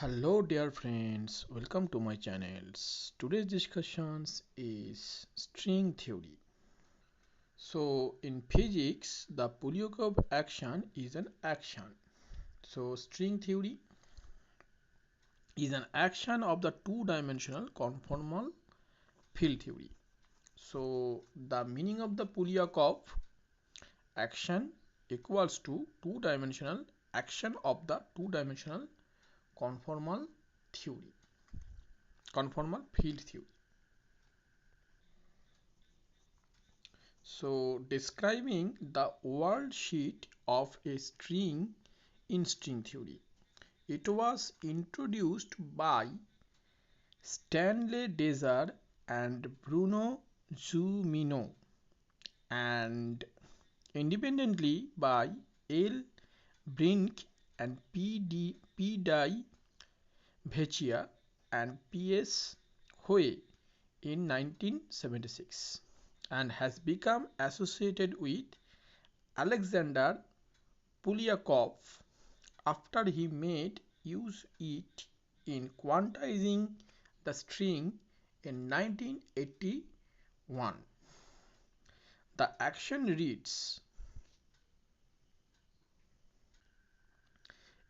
Hello dear friends, welcome to my channels. Today's discussions is string theory. So in physics, the Polyakov action is an action. So string theory is an action of the two-dimensional conformal field theory. So the meaning of the Polyakov action equals to two-dimensional action of the two-dimensional conformal theory, conformal field theory. So describing the world sheet of a string in string theory. It was introduced by Stanley Desar and Bruno Zumino and independently by L. Brink and P. D. Vecchia and P.S. Howe in 1976 and has become associated with Alexander Polyakov after he made use it in quantizing the string in 1981. The action reads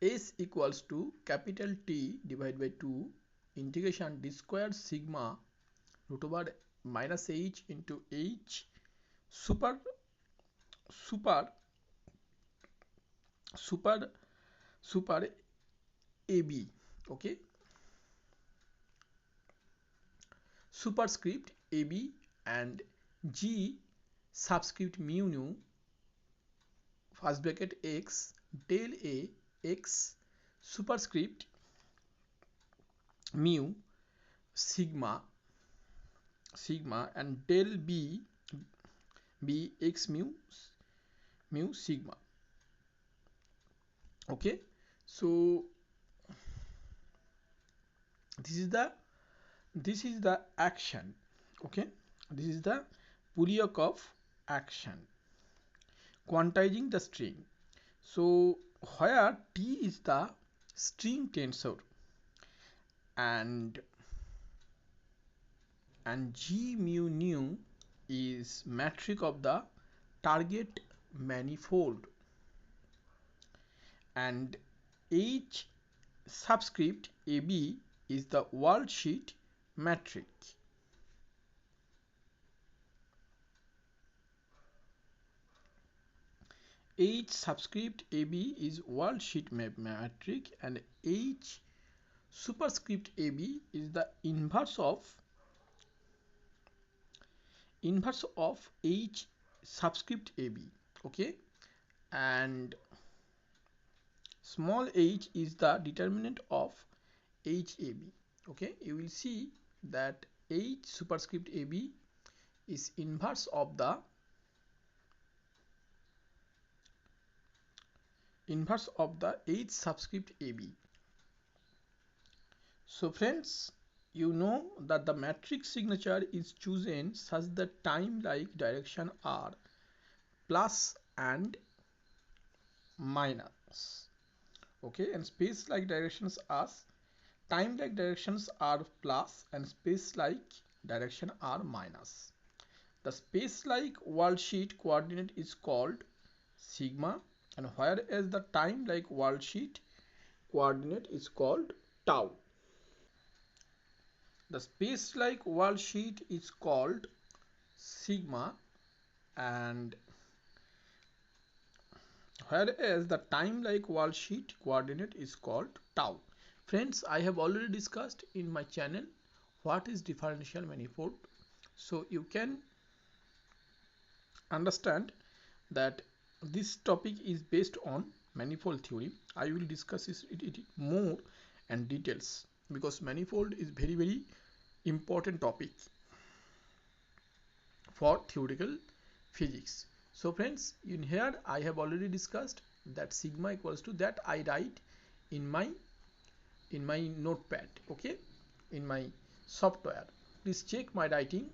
S equals to capital T divided by 2 integration d squared sigma root over minus h into h super super super super AB, okay, superscript AB and G subscript mu nu first bracket x del A x superscript mu sigma and del B x mu sigma. Okay, so this is the action. Okay, this is the Polyakov action quantizing the string. So where T is the string tensor and G mu nu is metric of the target manifold and H subscript AB is the worldsheet metric. H subscript AB is worldsheet metric and H superscript AB is the inverse of H subscript AB. Okay, and small h is the determinant of HAB. Okay, you will see that H superscript AB is inverse of the H subscript AB. So friends, you know that the matrix signature is chosen such that time like direction are plus and minus. Okay, and space like directions are time like directions are plus and space like direction are minus. The space like worldsheet coordinate is called sigma and whereas the time like worldsheet coordinate is called tau. The space like worldsheet is called sigma and whereas the time like worldsheet coordinate is called tau. Friends, I have already discussed in my channel what is differential manifold, so you can understand that this topic is based on manifold theory. I will discuss it more and details because manifold is very important topic for theoretical physics. So friends, in here I have already discussed that sigma equals to that I write in my notepad, okay, in my software. Please check my writing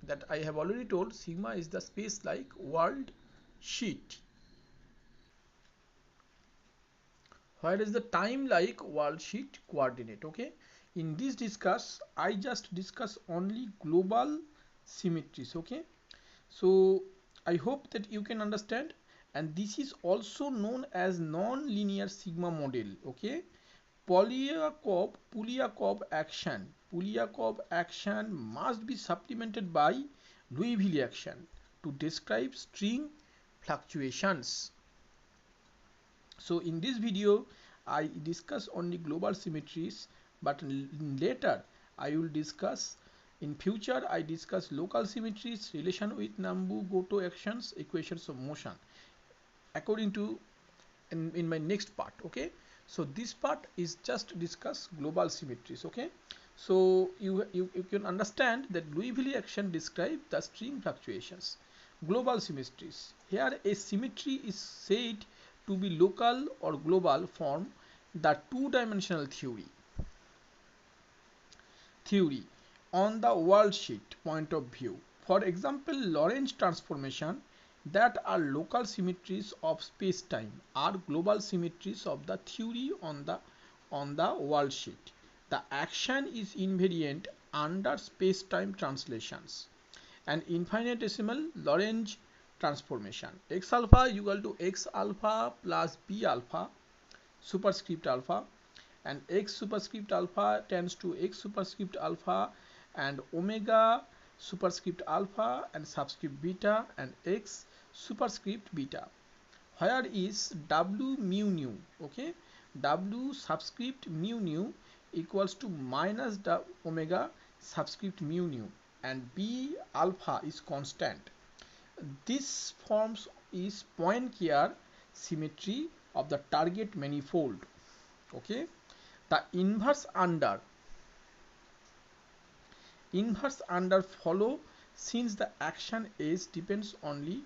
that I have already told sigma is the space like world sheet Where is the time like worldsheet coordinate? Okay, in this discuss I just discuss only global symmetries. Okay, so I hope that you can understand, and this is also known as non-linear sigma model. Okay, Polyakov action must be supplemented by Liouville action to describe string fluctuations. So in this video I discuss only global symmetries, but later I will discuss, in future I discuss local symmetries, relation with nambu-gatto actions, equations of motion, according to in my next part. Okay, so this part is just discuss global symmetries. Okay, so you can understand that Liouville action describe the string fluctuations. Global symmetries, here a symmetry is said to be local or global from the two-dimensional theory on the world sheet point of view. For example, Lorentz transformation that are local symmetries of space-time are global symmetries of the theory on the world sheet. The action is invariant under space-time translations. An infinitesimal Lorentz transformation, x alpha equal to x alpha plus b alpha superscript alpha, and x superscript alpha tends to x superscript alpha, and omega superscript alpha and subscript beta and x superscript beta. Where is w mu nu? Okay, w subscript mu nu equals to minus the omega subscript mu nu, and b alpha is constant. This forms is Poincare symmetry of the target manifold. Okay, the inverse under follow, since the action s depends only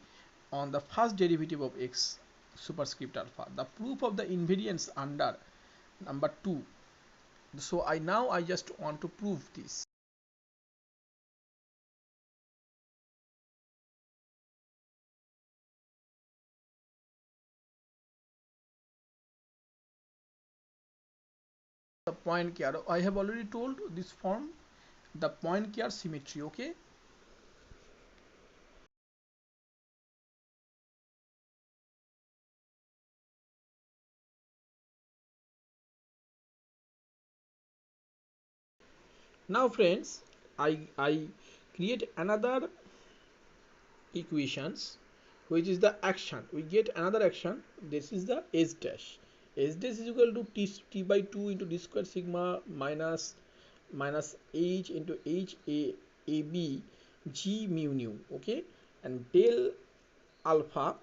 on the first derivative of x superscript alpha. The proof of the invariance under number 2. So I just want to prove this. The Poincare, I have already told this form the Poincare symmetry. Okay, now friends, I create another equations, which is the action. We get another action. This is the s dash. S dash is equal to t by 2 into d square sigma minus h into h a b g mu nu. Okay, and del alpha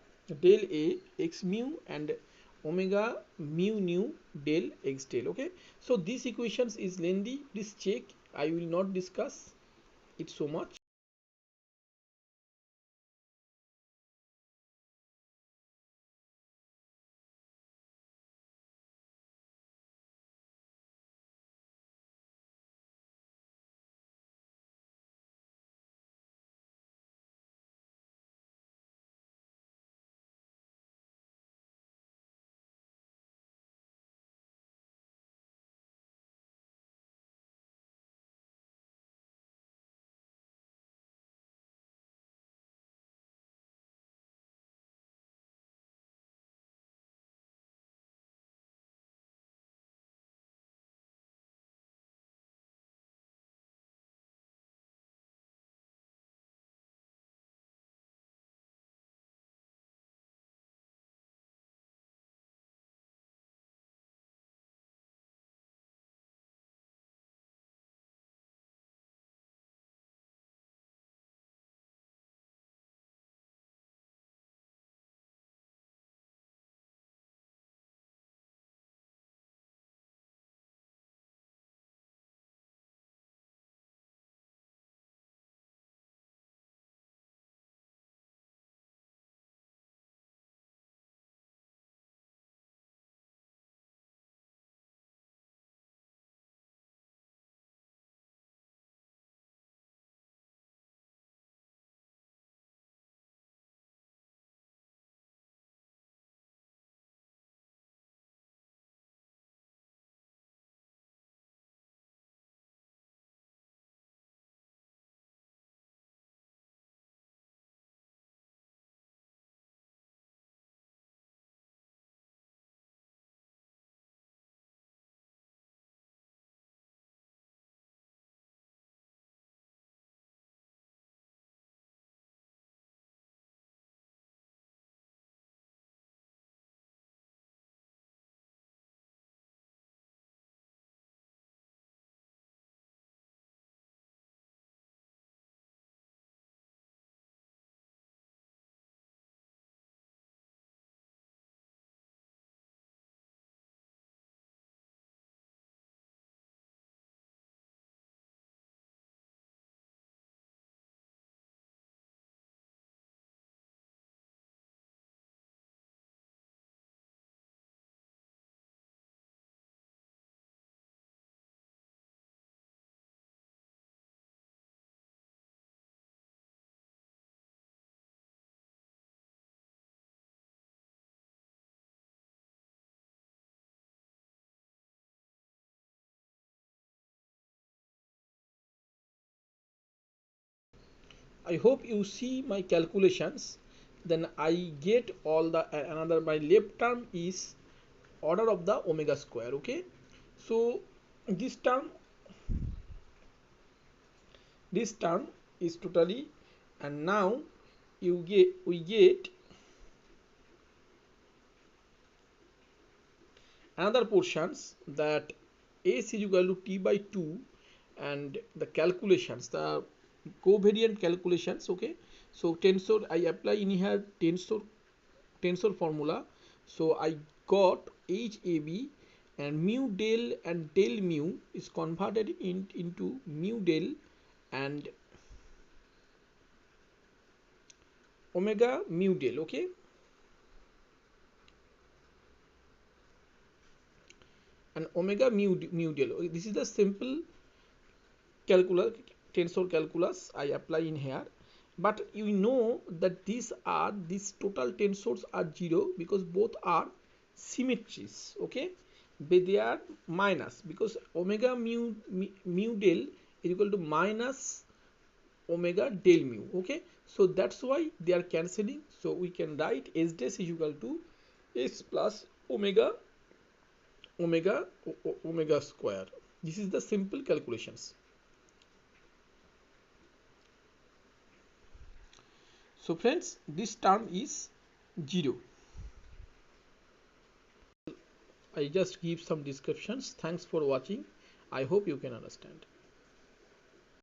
del a x mu and omega mu nu del x del. Okay, so this equations is lengthy, please check. I will not discuss it so much. I hope you see my calculations. Then I get all the another, my left term is order of the omega square. Okay, so this term this term is totally, and now we get another portions that s is equal to t by 2, and the calculations, the covariant calculations. Okay, so tensor I apply in here, tensor formula. So I got HAB, and mu del and del mu is converted into mu del and omega mu del. Okay, and omega mu del. This is the simple calculus, tensor calculus I apply in here. But you know that these total tensors are zero because both are symmetries. Okay, but they are minus because omega mu del is equal to minus omega del mu. Okay, so that's why they are cancelling. So we can write s dash is equal to s plus omega square. This is the simple calculations. So friends, this term is 0. I just give some descriptions. Thanks for watching. I hope you can understand.